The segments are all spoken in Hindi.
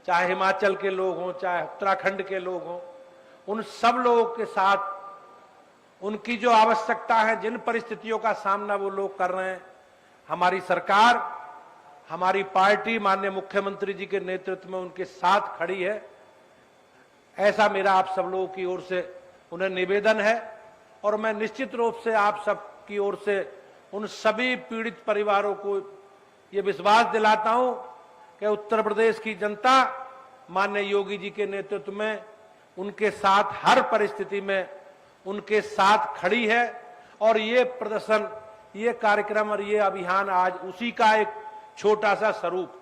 चाहे हिमाचल के लोग हों, चाहे उत्तराखंड के लोग हों, उन सब लोगों के साथ उनकी जो आवश्यकता है, जिन परिस्थितियों का सामना वो लोग कर रहे हैं, हमारी सरकार, हमारी पार्टी माननीय मुख्यमंत्री जी के नेतृत्व में उनके साथ खड़ी है। ऐसा मेरा आप सब लोगों की ओर से उन्हें निवेदन है और मैं निश्चित रूप से आप सब की ओर से उन सभी पीड़ित परिवारों को ये विश्वास दिलाता हूं कि उत्तर प्रदेश की जनता माननीय योगी जी के नेतृत्व में उनके साथ हर परिस्थिति में उनके साथ खड़ी है। और ये प्रदर्शन, ये कार्यक्रम और ये अभियान आज उसी का एक छोटा सा स्वरूप।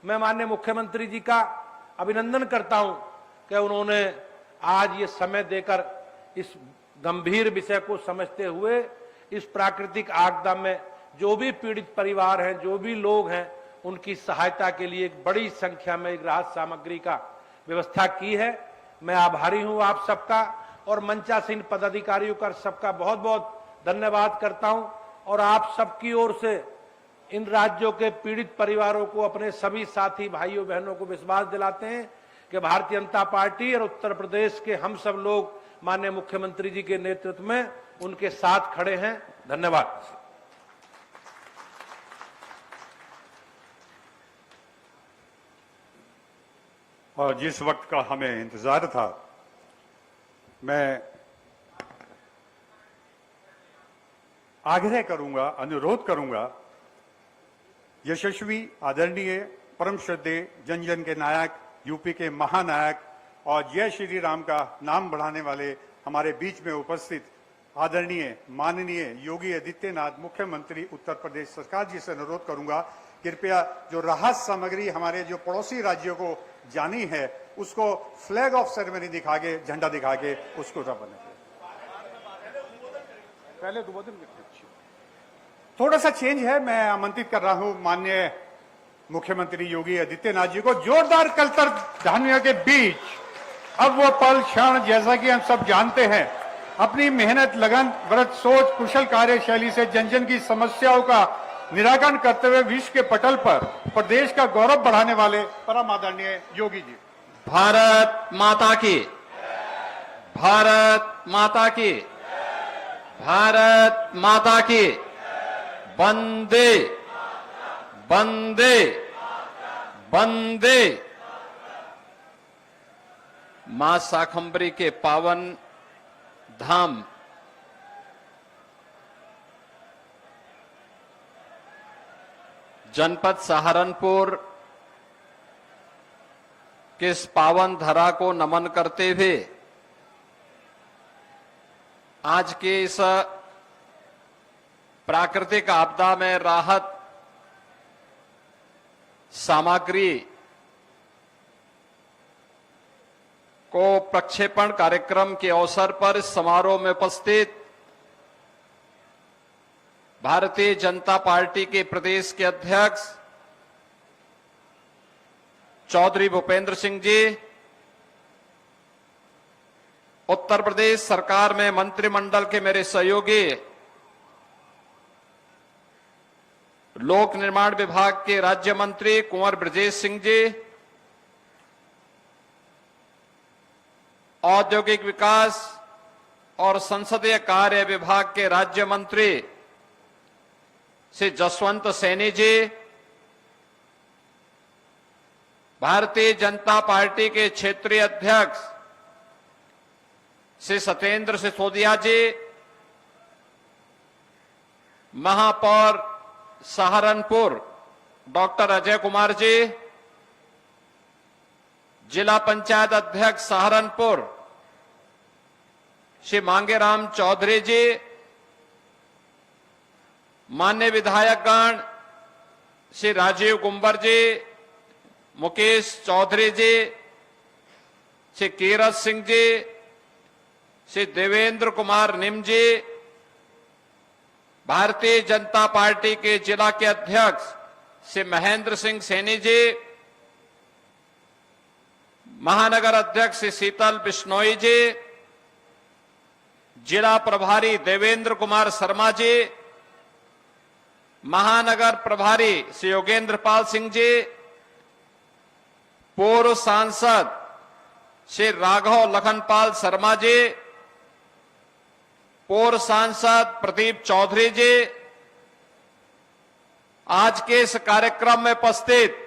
मैं माननीय मुख्यमंत्री जी का अभिनंदन करता हूं कि उन्होंने आज ये समय देकर इस गंभीर विषय को समझते हुए इस प्राकृतिक आपदा में जो भी पीड़ित परिवार हैं, जो भी लोग हैं, उनकी सहायता के लिए एक बड़ी संख्या में एक राहत सामग्री का व्यवस्था की है। मैं आभारी हूं आप सबका और मंचासीन पदाधिकारियों का सबका बहुत बहुत धन्यवाद करता हूं। और आप सबकी ओर से इन राज्यों के पीड़ित परिवारों को, अपने सभी साथी भाइयों बहनों को विश्वास दिलाते हैं कि भारतीय जनता पार्टी और उत्तर प्रदेश के हम सब लोग माननीय मुख्यमंत्री जी के नेतृत्व में उनके साथ खड़े हैं। धन्यवाद। और जिस वक्त का हमें इंतजार था, मैं आग्रह करूंगा, अनुरोध करूंगा, यशस्वी, आदरणीय, परम श्रद्धेय, जन जन के नायक, यूपी के महानायक और जय श्री राम का नाम बढ़ाने वाले हमारे बीच में उपस्थित आदरणीय माननीय योगी आदित्यनाथ मुख्यमंत्री उत्तर प्रदेश सरकार जी से अनुरोध करूंगा, कृपया जो राहत सामग्री हमारे जो पड़ोसी राज्यों को जानी है उसको फ्लैग ऑफ सेरेमनी दिखा के, झंडा दिखा के उसको रवाना करें। पहले थोड़ा सा चेंज है। मैं आमंत्रित कर रहा हूं माननीय मुख्यमंत्री योगी आदित्यनाथ जी को। जोरदार कलतर ध्वनियों के बीच अब वो पल क्षण, जैसा कि हम सब जानते हैं, अपनी मेहनत, लगन, व्रत, सोच, कुशल कार्यशैली से जन जन की समस्याओं का निराकरण करते हुए विश्व के पटल पर प्रदेश का गौरव बढ़ाने वाले परम आदरणीय योगी जी। भारत माता की, भारत माता की, भारत माता की, वंदे वंदे वंदे। मां शाकंभरी के पावन धाम जनपद सहारनपुर के इस पावन धरा को नमन करते हुए आज के इस प्राकृतिक आपदा में राहत सामग्री को प्रक्षेपण कार्यक्रम के अवसर पर इस समारोह में उपस्थित भारतीय जनता पार्टी के प्रदेश के अध्यक्ष चौधरी भूपेंद्र सिंह जी, उत्तर प्रदेश सरकार में मंत्रिमंडल के मेरे सहयोगी, लोक निर्माण विभाग के राज्य मंत्री कुंवर ब्रजेश सिंह जी, औद्योगिक विकास और संसदीय कार्य विभाग के राज्य मंत्री श्री जसवंत सैनी जी, भारतीय जनता पार्टी के क्षेत्रीय अध्यक्ष श्री सत्येंद्र सिसोदिया जी, महापौर सहारनपुर डॉक्टर अजय कुमार जी, जिला पंचायत अध्यक्ष सहारनपुर श्री मांगेराम चौधरी जी, मान्य विधायकगण श्री राजीव गुंबर जी, मुकेश चौधरी जी, श्री कीरत सिंह जी, श्री देवेंद्र कुमार निम जी, भारतीय जनता पार्टी के जिला के अध्यक्ष श्री महेंद्र सिंह सैनी जी, महानगर अध्यक्ष श्री शीतल बिश्नोई जी, जिला प्रभारी देवेंद्र कुमार शर्मा जी, महानगर प्रभारी श्री योगेंद्र पाल सिंह जी, पूर्व सांसद श्री राघव लखनपाल शर्मा जी, पूर्व सांसद प्रदीप चौधरी जी, आज के इस कार्यक्रम में उपस्थित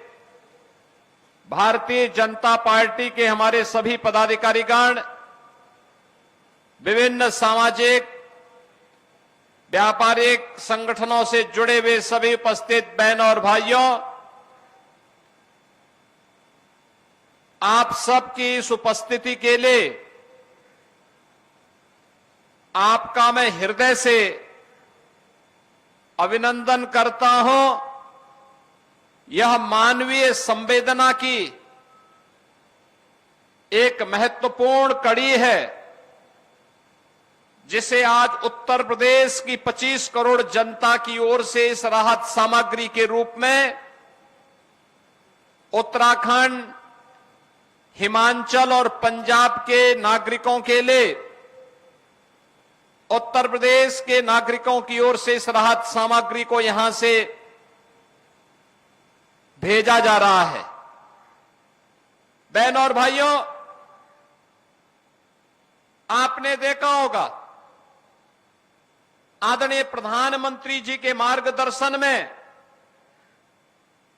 भारतीय जनता पार्टी के हमारे सभी पदाधिकारीगण, विभिन्न सामाजिक व्यापारिक संगठनों से जुड़े हुए सभी उपस्थित बहनों और भाइयों, आप सबकी इस उपस्थिति के लिए आपका मैं हृदय से अभिनंदन करता हूं। यह मानवीय संवेदना की एक महत्वपूर्ण कड़ी है, जिसे आज उत्तर प्रदेश की 25 करोड़ जनता की ओर से इस राहत सामग्री के रूप में उत्तराखंड, हिमाचल और पंजाब के नागरिकों के लिए उत्तर प्रदेश के नागरिकों की ओर से इस राहत सामग्री को यहां से भेजा जा रहा है। बहनों और भाइयों, आपने देखा होगा आदरणीय प्रधानमंत्री जी के मार्गदर्शन में,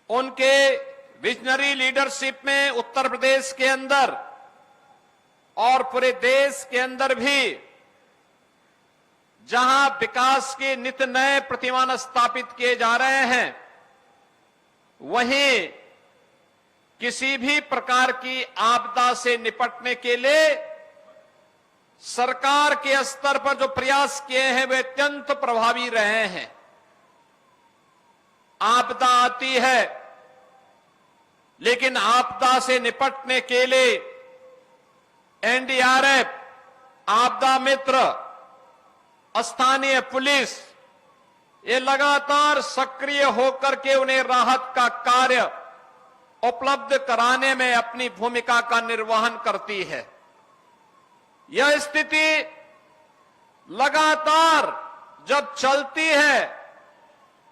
उनके विजनरी लीडरशिप में उत्तर प्रदेश के अंदर और पूरे देश के अंदर भी जहां विकास के नित नए प्रतिमान स्थापित किए जा रहे हैं, वहीं किसी भी प्रकार की आपदा से निपटने के लिए सरकार के स्तर पर जो प्रयास किए हैं वे अत्यंत प्रभावी रहे हैं। आपदा आती है, लेकिन आपदा से निपटने के लिए एनडीआरएफ, आपदा मित्र, स्थानीय पुलिस ये लगातार सक्रिय होकर के उन्हें राहत का कार्य उपलब्ध कराने में अपनी भूमिका का निर्वहन करती है। यह स्थिति लगातार जब चलती है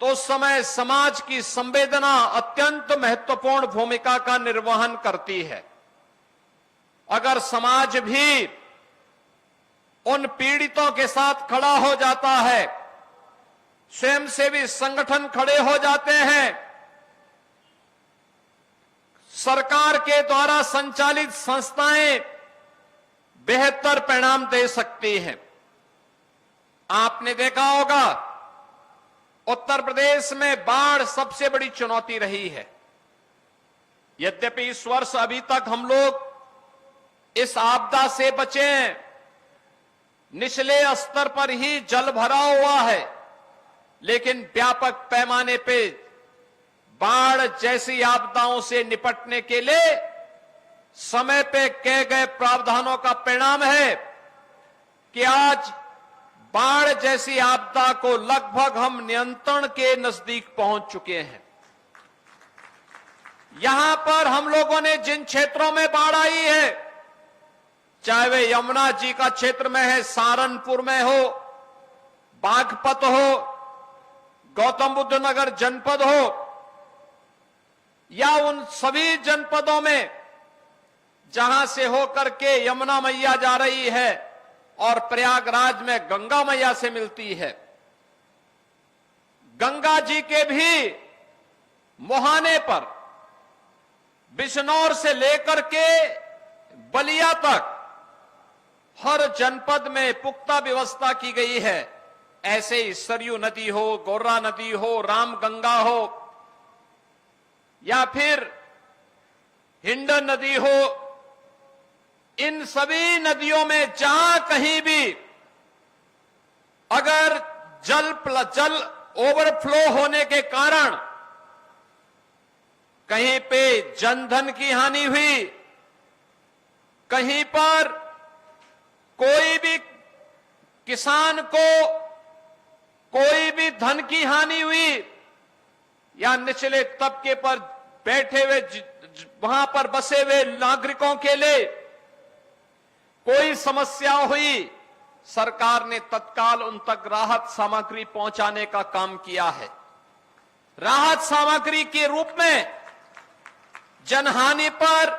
तो उस समय समाज की संवेदना अत्यंत महत्वपूर्ण भूमिका का निर्वहन करती है। अगर समाज भी उन पीड़ितों के साथ खड़ा हो जाता है, स्वयंसेवी संगठन खड़े हो जाते हैं, सरकार के द्वारा संचालित संस्थाएं बेहतर परिणाम दे सकती हैं। आपने देखा होगा उत्तर प्रदेश में बाढ़ सबसे बड़ी चुनौती रही है। यद्यपि इस वर्ष अभी तक हम लोग इस आपदा से बचे हैं, निचले स्तर पर ही जल भरा हुआ है, लेकिन व्यापक पैमाने पे बाढ़ जैसी आपदाओं से निपटने के लिए समय पे किए गए प्रावधानों का परिणाम है कि आज बाढ़ जैसी आपदा को लगभग हम नियंत्रण के नजदीक पहुंच चुके हैं। यहां पर हम लोगों ने जिन क्षेत्रों में बाढ़ आई है, चाहे वे यमुना जी का क्षेत्र में है, सहारनपुर में हो, बागपत हो, गौतम बुद्ध नगर जनपद हो, या उन सभी जनपदों में जहां से होकर के यमुना मैया जा रही है और प्रयागराज में गंगा मैया से मिलती है। गंगा जी के भी मुहाने पर बिजनौर से लेकर के बलिया तक हर जनपद में पुख्ता व्यवस्था की गई है। ऐसे ही सरयू नदी हो, गोर्रा नदी हो, रामगंगा हो, या फिर हिंडन नदी हो, इन सभी नदियों में जहां कहीं भी अगर जल ओवरफ्लो होने के कारण कहीं पे जनधन की हानि हुई, कहीं पर कोई भी किसान को कोई भी धन की हानि हुई, या निचले तबके पर बैठे हुए वहां पर बसे हुए नागरिकों के लिए कोई समस्या हुई, सरकार ने तत्काल उन तक राहत सामग्री पहुंचाने का काम किया है। राहत सामग्री के रूप में जनहानि पर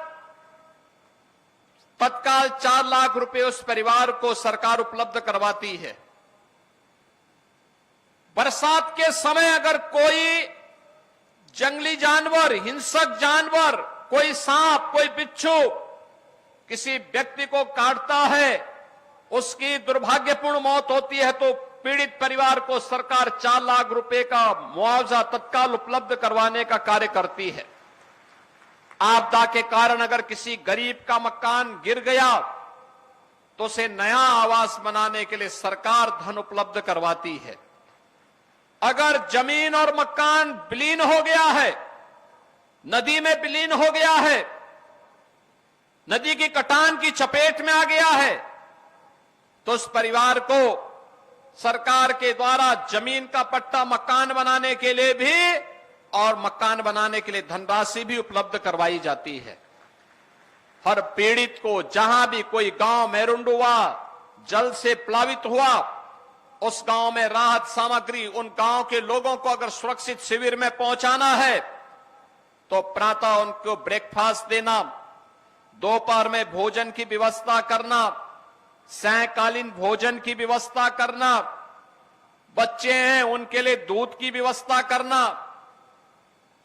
तत्काल 4 लाख रुपए उस परिवार को सरकार उपलब्ध करवाती है। बरसात के समय अगर कोई जंगली जानवर, हिंसक जानवर, कोई सांप, कोई बिच्छू किसी व्यक्ति को काटता है, उसकी दुर्भाग्यपूर्ण मौत होती है, तो पीड़ित परिवार को सरकार 4 लाख रुपए का मुआवजा तत्काल उपलब्ध करवाने का कार्य करती है। आपदा के कारण अगर किसी गरीब का मकान गिर गया तो उसे नया आवास बनाने के लिए सरकार धन उपलब्ध करवाती है। अगर जमीन और मकान विलीन हो गया है, नदी में विलीन हो गया है, नदी की कटान की चपेट में आ गया है, तो उस परिवार को सरकार के द्वारा जमीन का पट्टा मकान बनाने के लिए भी और मकान बनाने के लिए धनराशि भी उपलब्ध करवाई जाती है। हर पीड़ित को जहां भी कोई गांव मैरुंड हुआ, जल से प्लावित हुआ, उस गांव में राहत सामग्री उन गांव के लोगों को अगर सुरक्षित शिविर में पहुंचाना है तो प्रातः उनको ब्रेकफास्ट देना, दोपहर में भोजन की व्यवस्था करना, सायंकालीन भोजन की व्यवस्था करना, बच्चे हैं उनके लिए दूध की व्यवस्था करना,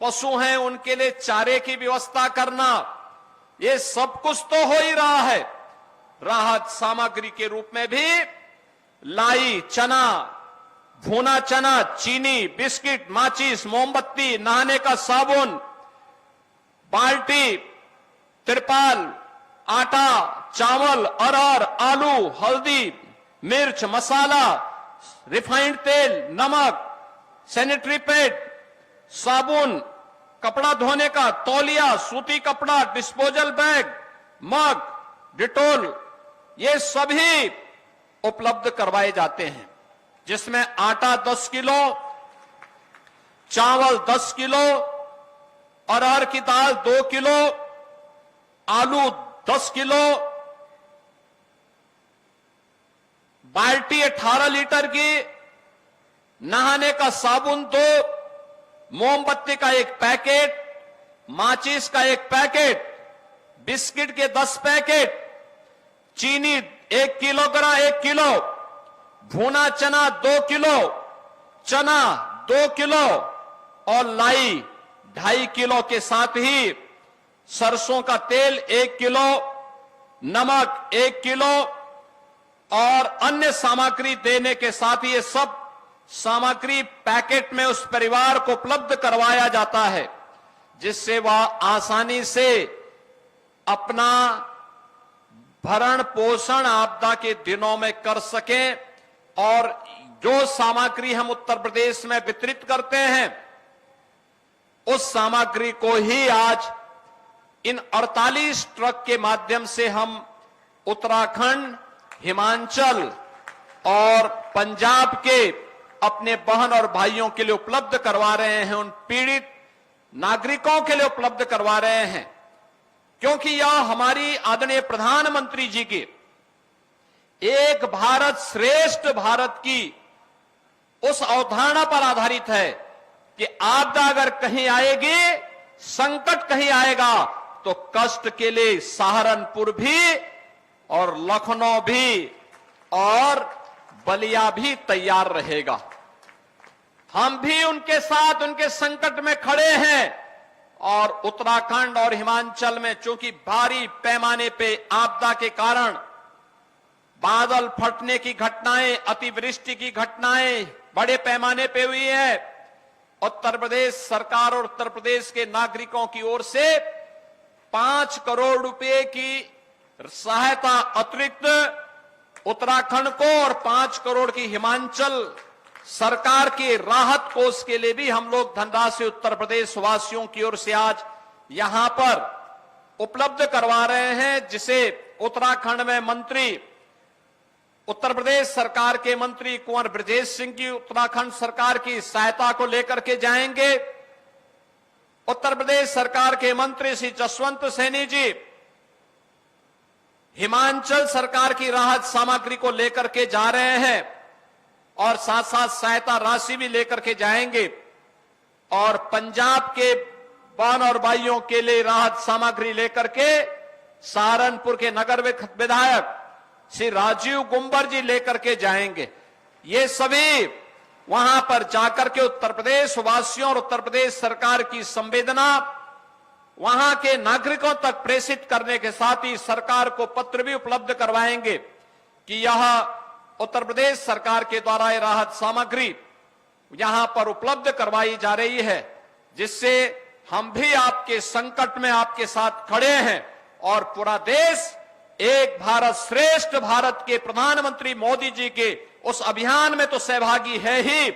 पशु हैं उनके लिए चारे की व्यवस्था करना, ये सब कुछ तो हो ही रहा है। राहत सामग्री के रूप में भी लाई, चना, भुना चना, चीनी, बिस्किट, माचिस, मोमबत्ती, नहाने का साबुन, बाल्टी, तिरपाल, आटा, चावल, अरहर, आलू, हल्दी, मिर्च, मसाला, रिफाइंड तेल, नमक, सैनिटरी पैड, साबुन, कपड़ा धोने का तौलिया, सूती कपड़ा, डिस्पोजल बैग, मग, डिटोल, ये सभी उपलब्ध करवाए जाते हैं, जिसमें आटा 10 किलो, चावल 10 किलो, अरहर की दाल 2 किलो, आलू 10 किलो, बाल्टी 18 लीटर की, नहाने का साबुन 2, मोमबत्ती का 1 पैकेट, माचिस का 1 पैकेट, बिस्किट के 10 पैकेट, चीनी 1 किलो, भुना चना 2 किलो, चना 2 किलो और लाई 2.5 किलो के साथ ही सरसों का तेल 1 किलो, नमक 1 किलो और अन्य सामग्री देने के साथ ही ये सब सामग्री पैकेट में उस परिवार को उपलब्ध करवाया जाता है, जिससे वह आसानी से अपना भरण पोषण आपदा के दिनों में कर सकें। और जो सामग्री हम उत्तर प्रदेश में वितरित करते हैं, उस सामग्री को ही आज इन 48 ट्रक के माध्यम से हम उत्तराखंड, हिमाचल और पंजाब के अपने बहन और भाइयों के लिए उपलब्ध करवा रहे हैं, उन पीड़ित नागरिकों के लिए उपलब्ध करवा रहे हैं, क्योंकि यह हमारी आदरणीय प्रधानमंत्री जी की एक भारत श्रेष्ठ भारत की उस अवधारणा पर आधारित है कि आपदा अगर कहीं आएगी, संकट कहीं आएगा, तो कष्ट के लिए सहारनपुर भी और लखनऊ भी और बलिया भी तैयार रहेगा। हम भी उनके साथ उनके संकट में खड़े हैं। और उत्तराखंड और हिमाचल में चूंकि भारी पैमाने पे आपदा के कारण बादल फटने की घटनाएं, अतिवृष्टि की घटनाएं बड़े पैमाने पे हुई है, उत्तर प्रदेश सरकार और उत्तर प्रदेश के नागरिकों की ओर से 5 करोड़ रुपए की सहायता अतिरिक्त उत्तराखंड को और 5 करोड़ की हिमाचल सरकार के राहत कोष के लिए भी हम लोग धनराशि उत्तर प्रदेश वासियों की ओर से आज यहां पर उपलब्ध करवा रहे हैं, जिसे उत्तराखंड में मंत्री, उत्तर प्रदेश सरकार के मंत्री कुंवर ब्रजेश सिंह की उत्तराखंड सरकार की सहायता को लेकर के जाएंगे। उत्तर प्रदेश सरकार के मंत्री श्री जसवंत सैनी जी हिमाचल सरकार की राहत सामग्री को लेकर के जा रहे हैं और साथ साथ सहायता राशि भी लेकर के जाएंगे। और पंजाब के बहन और भाइयों के लिए राहत सामग्री लेकर के सहारनपुर के नगर विधायक श्री राजीव गुंबर जी लेकर के जाएंगे। ये सभी वहां पर जाकर के उत्तर प्रदेश वासियों और उत्तर प्रदेश सरकार की संवेदना वहां के नागरिकों तक प्रेषित करने के साथ ही सरकार को पत्र भी उपलब्ध करवाएंगे कि यह उत्तर प्रदेश सरकार के द्वारा ये राहत सामग्री यहां पर उपलब्ध करवाई जा रही है, जिससे हम भी आपके संकट में आपके साथ खड़े हैं और पूरा देश एक भारत श्रेष्ठ भारत के प्रधानमंत्री मोदी जी के उस अभियान में तो सहभागी है ही,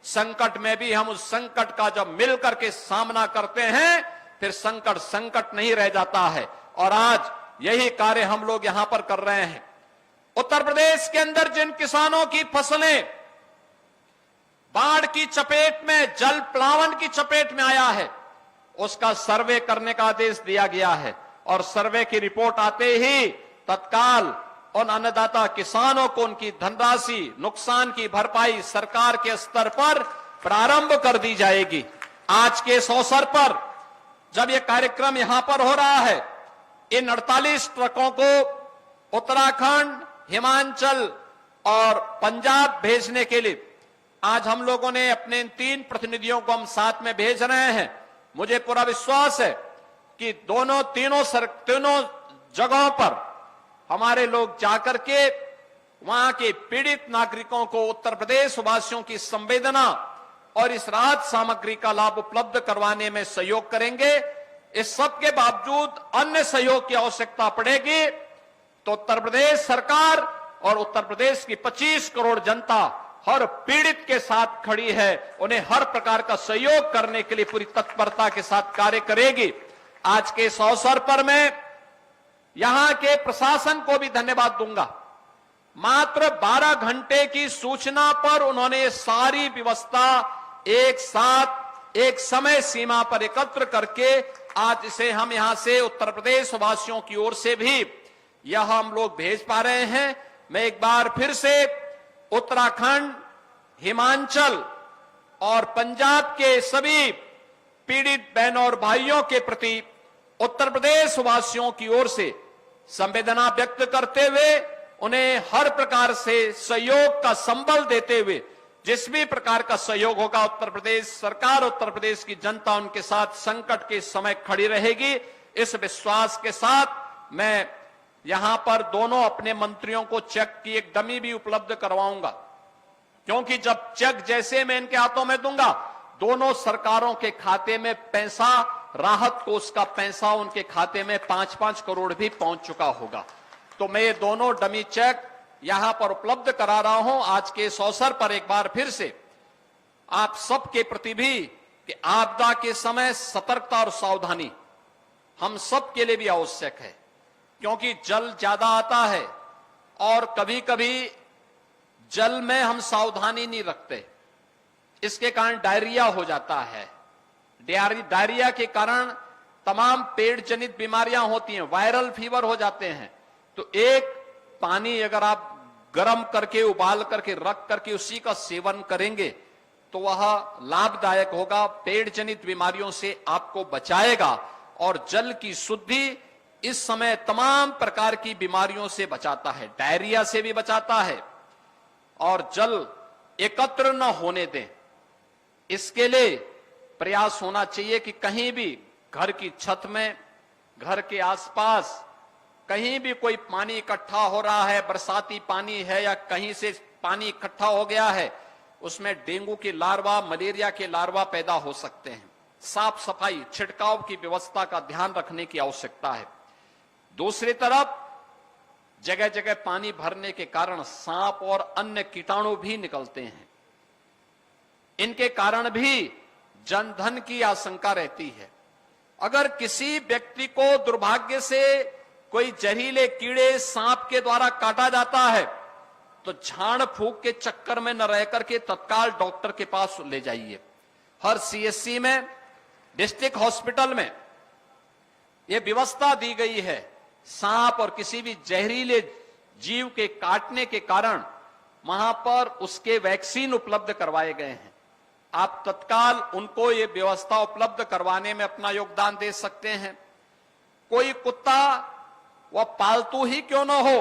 संकट में भी हम उस संकट का जब मिलकर के सामना करते हैं फिर संकट संकट नहीं रह जाता है। और आज यही कार्य हम लोग यहां पर कर रहे हैं। उत्तर प्रदेश के अंदर जिन किसानों की फसलें बाढ़ की चपेट में, जल प्लावन की चपेट में आया है, उसका सर्वे करने का आदेश दिया गया है और सर्वे की रिपोर्ट आते ही तत्काल उन अन्नदाता किसानों को उनकी धनराशि नुकसान की भरपाई सरकार के स्तर पर प्रारंभ कर दी जाएगी। आज के इस अवसर पर जब यह कार्यक्रम यहां पर हो रहा है, इन 48 ट्रकों को उत्तराखंड, हिमाचल और पंजाब भेजने के लिए आज हम लोगों ने अपने इन 3 प्रतिनिधियों को हम साथ में भेज रहे हैं। मुझे पूरा विश्वास है कि तीनों जगहों पर हमारे लोग जाकर के वहां के पीड़ित नागरिकों को उत्तर प्रदेश वासियों की संवेदना और इस राहत सामग्री का लाभ उपलब्ध करवाने में सहयोग करेंगे। इस सब के बावजूद अन्य सहयोग की आवश्यकता पड़ेगी तो उत्तर प्रदेश सरकार और उत्तर प्रदेश की 25 करोड़ जनता हर पीड़ित के साथ खड़ी है, उन्हें हर प्रकार का सहयोग करने के लिए पूरी तत्परता के साथ कार्य करेगी। आज के इस अवसर पर मैं यहां के प्रशासन को भी धन्यवाद दूंगा। मात्र 12 घंटे की सूचना पर उन्होंने सारी व्यवस्था एक साथ एक समय सीमा पर एकत्र करके आज इसे हम यहां से उत्तर प्रदेश वासियों की ओर से भी यह हम लोग भेज पा रहे हैं। मैं एक बार फिर से उत्तराखंड, हिमाचल और पंजाब के सभी पीड़ित बहनों और भाइयों के प्रति उत्तर प्रदेश वासियों की ओर से संवेदना व्यक्त करते हुए उन्हें हर प्रकार से सहयोग का संबल देते हुए जिस भी प्रकार का सहयोग होगा उत्तर प्रदेश सरकार, उत्तर प्रदेश की जनता उनके साथ संकट के समय खड़ी रहेगी। इस विश्वास के साथ मैं यहां पर दोनों अपने मंत्रियों को चेक की एक डमी भी उपलब्ध करवाऊंगा, क्योंकि जब चेक जैसे मैं इनके हाथों में दूंगा दोनों सरकारों के खाते में पैसा, राहत कोष का पैसा उनके खाते में 5-5 करोड़ भी पहुंच चुका होगा। तो मैं ये दोनों डमी चेक यहां पर उपलब्ध करा रहा हूं। आज के इस अवसर पर एक बार फिर से आप सबके प्रति भी कि आपदा के समय सतर्कता और सावधानी हम सब के लिए भी आवश्यक है, क्योंकि जल ज्यादा आता है और कभी कभी जल में हम सावधानी नहीं रखते, इसके कारण डायरिया हो जाता है। डायरिया के कारण तमाम पेट जनित बीमारियां होती हैं, वायरल फीवर हो जाते हैं। तो एक पानी अगर आप गर्म करके उबाल करके रख करके उसी का सेवन करेंगे तो वह लाभदायक होगा, पेट जनित बीमारियों से आपको बचाएगा और जल की शुद्धि इस समय तमाम प्रकार की बीमारियों से बचाता है, डायरिया से भी बचाता है और जल एकत्र न होने दें। इसके लिए प्रयास होना चाहिए कि कहीं भी घर की छत में, घर के आसपास कहीं भी कोई पानी इकट्ठा हो रहा है, बरसाती पानी है या कहीं से पानी इकट्ठा हो गया है, उसमें डेंगू के लार्वा, मलेरिया के लार्वा पैदा हो सकते हैं। साफ सफाई, छिड़काव की व्यवस्था का ध्यान रखने की आवश्यकता है। दूसरी तरफ जगह जगह पानी भरने के कारण सांप और अन्य कीटाणु भी निकलते हैं, इनके कारण भी जनधन की आशंका रहती है। अगर किसी व्यक्ति को दुर्भाग्य से कोई जहरीले कीड़े सांप के द्वारा काटा जाता है तो झाड़ फूंक के चक्कर में न रह करके तत्काल डॉक्टर के पास ले जाइए। हर सीएससी में, डिस्ट्रिक्ट हॉस्पिटल में यह व्यवस्था दी गई है। सांप और किसी भी जहरीले जीव के काटने के कारण वहां पर उसके वैक्सीन उपलब्ध करवाए गए हैं। आप तत्काल उनको ये व्यवस्था उपलब्ध करवाने में अपना योगदान दे सकते हैं। कोई कुत्ता वह पालतू ही क्यों ना हो,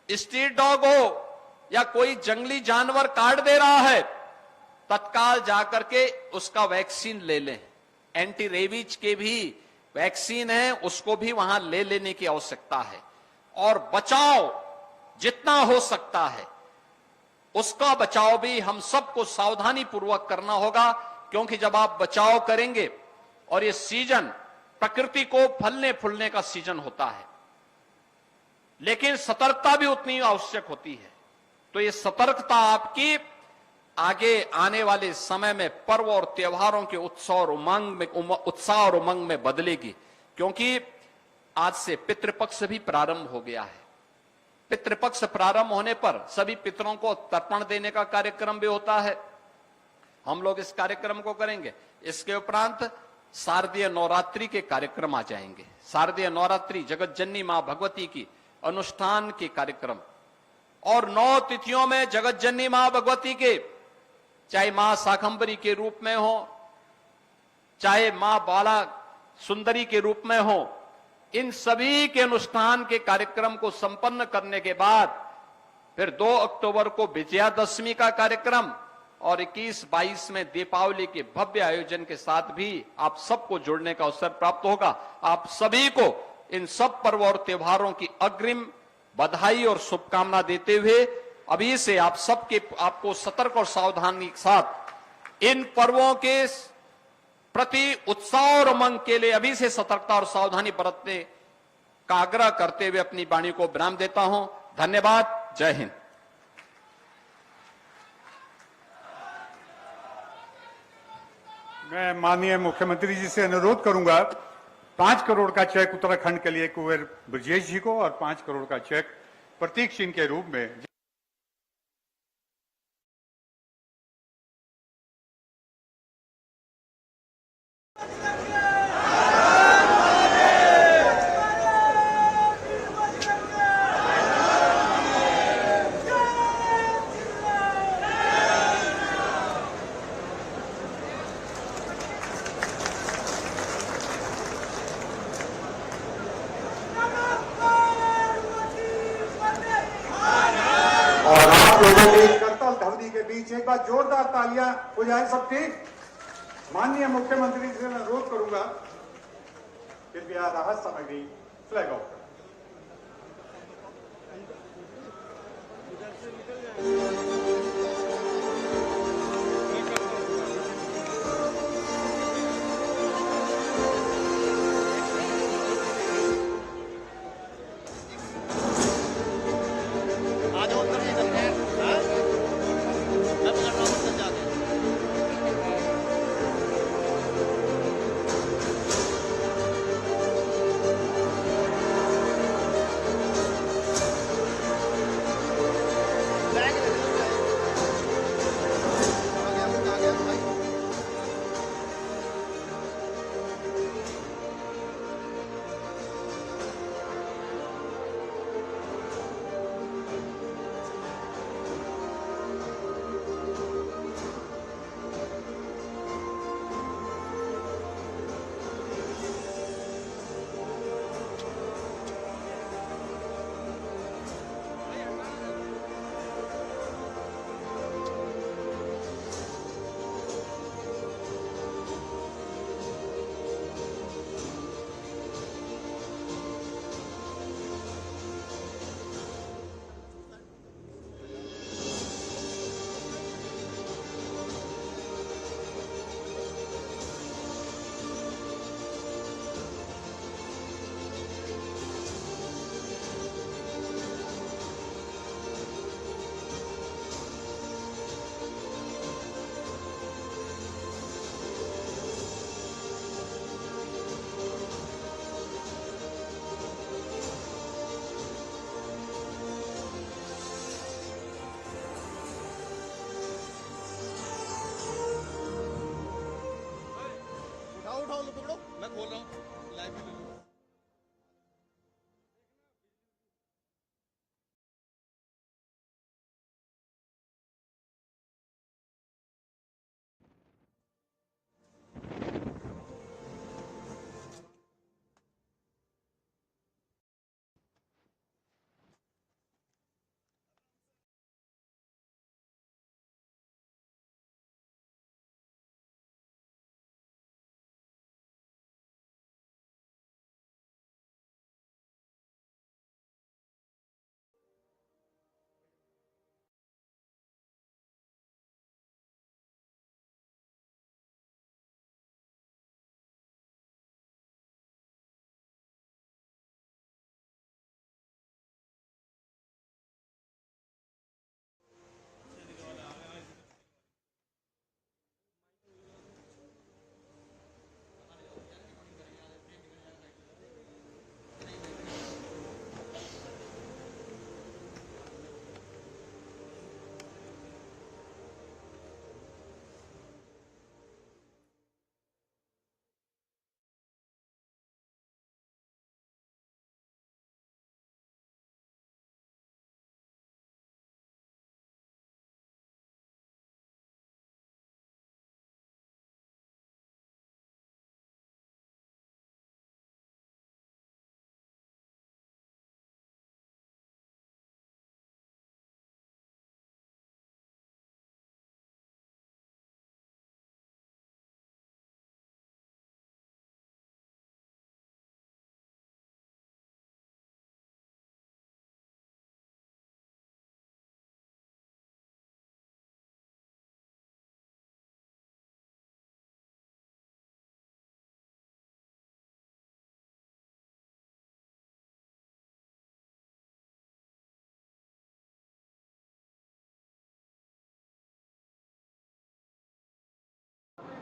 स्ट्रीट डॉग हो या कोई जंगली जानवर काट दे रहा है, तत्काल जाकर के उसका वैक्सीन ले लें। एंटी रेबीज के भी वैक्सीन है, उसको भी वहां ले लेने की आवश्यकता है। और बचाव जितना हो सकता है उसका बचाव भी हम सबको सावधानी पूर्वक करना होगा, क्योंकि जब आप बचाव करेंगे, और ये सीजन प्रकृति को फलने फूलने का सीजन होता है, लेकिन सतर्कता भी उतनी आवश्यक होती है। तो ये सतर्कता आपकी आगे आने वाले समय में पर्व और त्योहारों के उत्साह और उमंग में बदलेगी, क्योंकि आज से पितृपक्ष भी प्रारंभ हो गया है। पितृपक्ष प्रारंभ होने पर सभी पितरों को तर्पण देने का कार्यक्रम भी होता है। हम लोग इस कार्यक्रम को करेंगे। इसके उपरांत शारदीय नवरात्रि के कार्यक्रम आ जाएंगे। शारदीय नवरात्रि जगत जननी मां भगवती की अनुष्ठान के कार्यक्रम, और 9 तिथियों में जगत जननी मां भगवती के, चाहे मां शाकंभरी के रूप में हो, चाहे मां बाला सुंदरी के रूप में हो, इन सभी के अनुष्ठान के कार्यक्रम को संपन्न करने के बाद फिर 2 अक्टूबर को विजयादशमी का कार्यक्रम और 21-22 में दीपावली के भव्य आयोजन के साथ भी आप सबको जुड़ने का अवसर प्राप्त होगा। आप सभी को इन सब पर्व और त्योहारों की अग्रिम बधाई और शुभकामना देते हुए अभी से आपको सतर्क और सावधानी के साथ इन पर्वों के प्रति उत्साह और उमंग के लिए अभी से सतर्कता और सावधानी बरतने का आग्रह करते हुए अपनी वाणी को विराम देता हूं। धन्यवाद। जय हिंद। मैं माननीय मुख्यमंत्री जी से अनुरोध करूंगा, 5 करोड़ का चेक उत्तराखंड के लिए कुंवर ब्रजेश जी को और 5 करोड़ का चेक प्रतीक चिन्ह के रूप में करतल ध्वनि के बीच एक बार जोरदार तालियां हो जाए सबकी। माननीय मुख्यमंत्री जी से मैं अनुरोध करूंगा, कृपया राहत सामग्री फ्लैग ऑफ करें।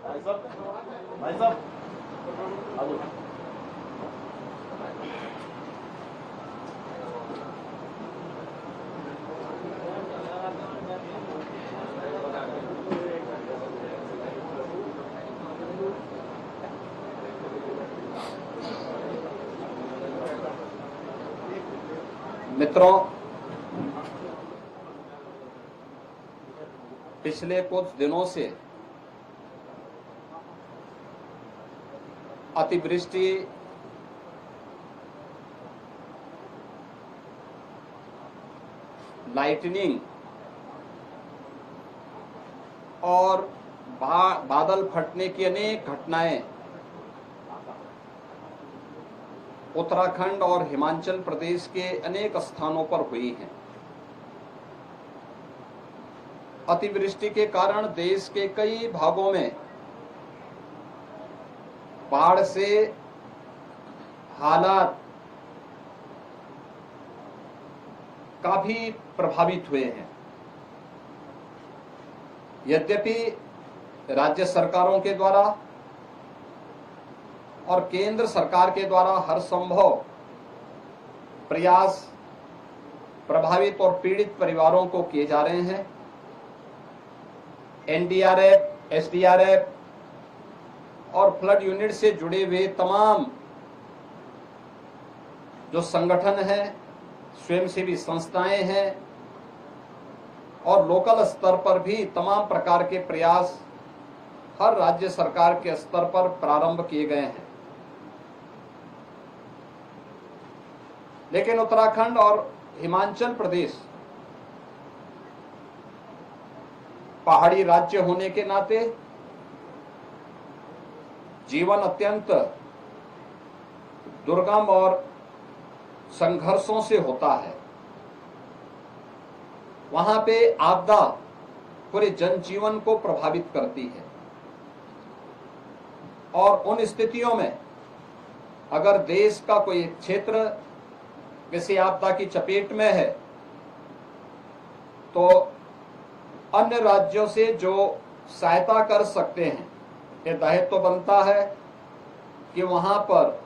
भाई साहब आ जाओ। मित्रों, पिछले कुछ दिनों से अतिवृष्टि, लाइटनिंग और बादल फटने की अनेक घटनाएं उत्तराखंड और हिमाचल प्रदेश के अनेक स्थानों पर हुई हैं। अतिवृष्टि के कारण देश के कई भागों में बाढ़ से हालात काफी प्रभावित हुए हैं। यद्यपि राज्य सरकारों के द्वारा और केंद्र सरकार के द्वारा हर संभव प्रयास प्रभावित और पीड़ित परिवारों को किए जा रहे हैं। एनडीआरएफ, एसडीआरएफ और फ्लड यूनिट से जुड़े हुए तमाम जो संगठन हैं, स्वयंसेवी संस्थाएं हैं और लोकल स्तर पर भी तमाम प्रकार के प्रयास हर राज्य सरकार के स्तर पर प्रारंभ किए गए हैं। लेकिन उत्तराखंड और हिमाचल प्रदेश पहाड़ी राज्य होने के नाते जीवन अत्यंत दुर्गम और संघर्षों से होता है। वहां पे आपदा पूरे जनजीवन को प्रभावित करती है और उन स्थितियों में अगर देश का कोई क्षेत्र किसी आपदा की चपेट में है तो अन्य राज्यों से जो सहायता कर सकते हैं, ये दायित्व तो बनता है कि वहां पर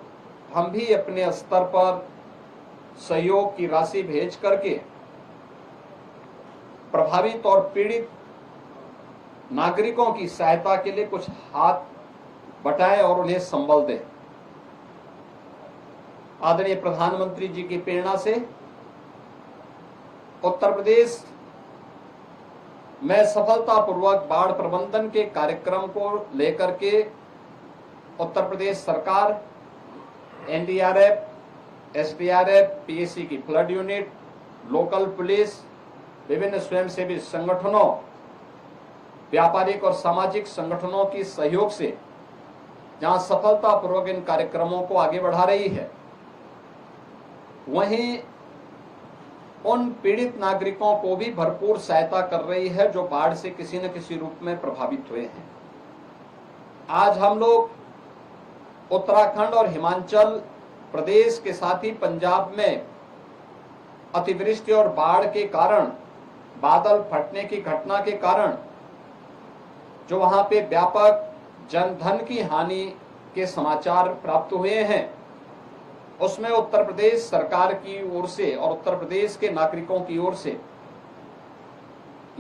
हम भी अपने स्तर पर सहयोग की राशि भेज करके प्रभावित और पीड़ित नागरिकों की सहायता के लिए कुछ हाथ बटाएं और उन्हें संबल दें। आदरणीय प्रधानमंत्री जी की प्रेरणा से उत्तर प्रदेश में सफलतापूर्वक बाढ़ प्रबंधन के कार्यक्रम को लेकर के उत्तर प्रदेश सरकार, एनडीआरएफ, एसडीआरएफ, पीएसी की फ्लड यूनिट, लोकल पुलिस, विभिन्न स्वयंसेवी संगठनों, व्यापारिक और सामाजिक संगठनों की सहयोग से जहां सफलतापूर्वक इन कार्यक्रमों को आगे बढ़ा रही है, वहीं उन पीड़ित नागरिकों को भी भरपूर सहायता कर रही है जो बाढ़ से किसी न किसी रूप में प्रभावित हुए हैं। आज हम लोग उत्तराखंड और हिमाचल प्रदेश के साथ ही पंजाब में अतिवृष्टि और बाढ़ के कारण, बादल फटने की घटना के कारण जो वहां पे व्यापक जनधन की हानि के समाचार प्राप्त हुए हैं, उसमें उत्तर प्रदेश सरकार की ओर से और उत्तर प्रदेश के नागरिकों की ओर से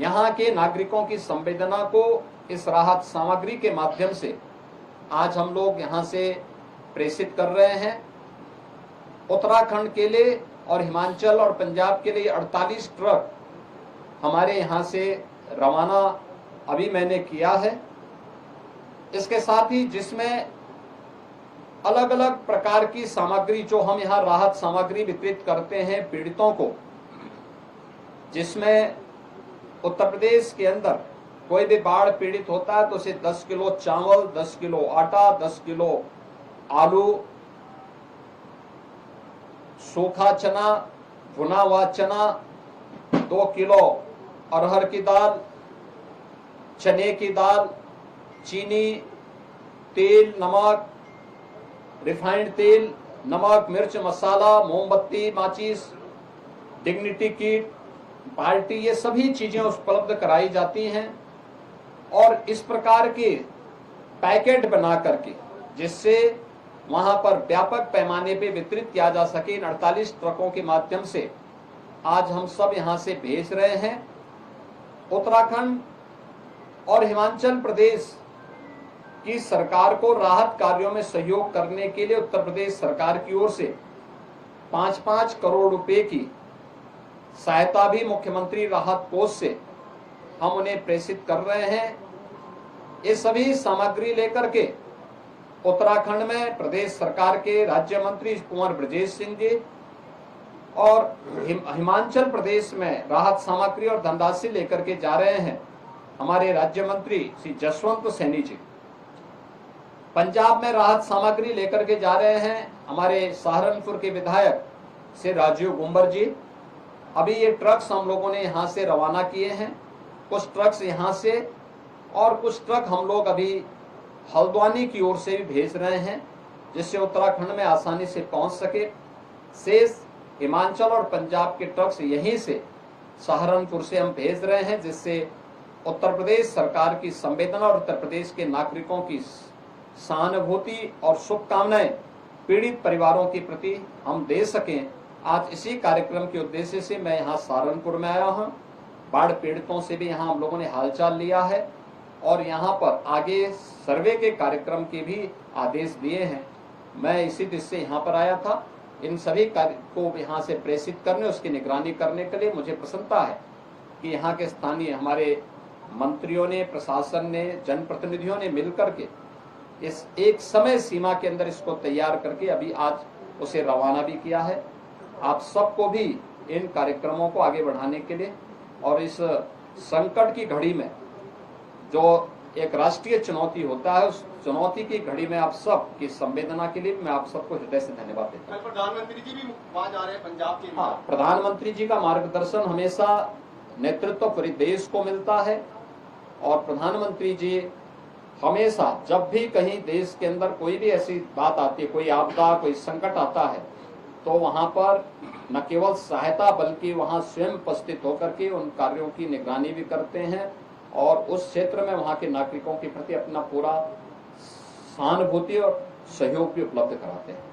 यहां के नागरिकों की संवेदना को इस राहत सामग्री के माध्यम से आज हम लोग यहां से प्रेषित कर रहे हैं। उत्तराखंड के लिए और हिमाचल और पंजाब के लिए 48 ट्रक हमारे यहां से रवाना अभी मैंने किया है। इसके साथ ही जिसमें अलग अलग प्रकार की सामग्री जो हम यहाँ राहत सामग्री वितरित करते हैं पीड़ितों को, जिसमें उत्तर प्रदेश के अंदर कोई भी बाढ़ पीड़ित होता है तो उसे 10 किलो चावल, 10 किलो आटा, 10 किलो आलू, सूखा चना, भुना हुआ चना, 2 किलो अरहर की दाल, चने की दाल, चीनी, तेल, नमक, रिफाइंड तेल, नमक, मिर्च, मसाला, मोमबत्ती, माचिस, डिग्निटी किट, बाल्टी, ये सभी चीजें उपलब्ध कराई जाती हैं। और इस प्रकार के पैकेट बना करके जिससे वहां पर व्यापक पैमाने पे वितरित किया जा सके। इन 48 ट्रकों के माध्यम से आज हम सब यहां से भेज रहे हैं। उत्तराखंड और हिमाचल प्रदेश की सरकार को राहत कार्यों में सहयोग करने के लिए उत्तर प्रदेश सरकार की ओर से 5-5 करोड़ रुपए की सहायता भी मुख्यमंत्री राहत कोष से हम उन्हें प्रेषित कर रहे हैं। ये सभी सामग्री लेकर के उत्तराखंड में प्रदेश सरकार के राज्य मंत्री कुंवर ब्रजेश सिंह जी और हिमाचल प्रदेश में राहत सामग्री और धनराशि लेकर के जा रहे हैं हमारे राज्य मंत्री श्री जसवंत सैनी जी। पंजाब में राहत सामग्री लेकर के जा रहे हैं हमारे सहारनपुर के विधायक श्री राजीव गुंबर जी। अभी ये ट्रक्स हम लोगों ने यहाँ से रवाना किए हैं, कुछ ट्रक्स यहाँ से और कुछ ट्रक हम लोग अभी हल्द्वानी की ओर से भी भेज रहे हैं जिससे उत्तराखंड में आसानी से पहुंच सके। शेष हिमाचल और पंजाब के ट्रक्स यहीं से सहारनपुर से हम भेज रहे हैं जिससे उत्तर प्रदेश सरकार की संवेदना और उत्तर प्रदेश के नागरिकों की सहानुभूति और शुभकामनाएं पीड़ित परिवारों के प्रति हम दे सकें। आज इसी कार्यक्रम के उद्देश्य से मैं यहाँ सहारनपुर में आया हूँ। बाढ़ पीड़ितों से भी यहाँ हम लोगों ने हालचाल लिया है और यहाँ पर आगे सर्वे के कार्यक्रम के भी आदेश दिए हैं। मैं इसी दृष्टि से यहाँ पर आया था। इन सभी कार्य को यहाँ से प्रेषित करने, उसकी निगरानी करने के लिए मुझे प्रसन्नता है कि यहाँ के स्थानीय हमारे मंत्रियों ने, प्रशासन ने, जनप्रतिनिधियों ने मिलकर के इस एक समय सीमा के अंदर इसको तैयार करके अभी आज उसे रवाना भी किया है। आप सबको भी इन कार्यक्रमों को आगे बढ़ाने के लिए और इस संकट की घड़ी में जो एक राष्ट्रीय चुनौती होता है, उस चुनौती की घड़ी में आप सब की संवेदना के लिए मैं आप सबको हृदय से धन्यवाद देता हूँ। प्रधानमंत्री जी भी वहां जा रहे हैं पंजाब के लिए। हाँ, प्रधानमंत्री जी का मार्गदर्शन हमेशा नेतृत्व पूरे देश को मिलता है और प्रधानमंत्री जी हमेशा जब भी कहीं देश के अंदर कोई भी ऐसी बात आती है, कोई आपदा, कोई संकट आता है, तो वहां पर न केवल सहायता बल्कि वहां स्वयं उपस्थित होकर के उन कार्यों की निगरानी भी करते हैं और उस क्षेत्र में वहां के नागरिकों के प्रति अपना पूरा सहानुभूति और सहयोग भी उपलब्ध कराते हैं।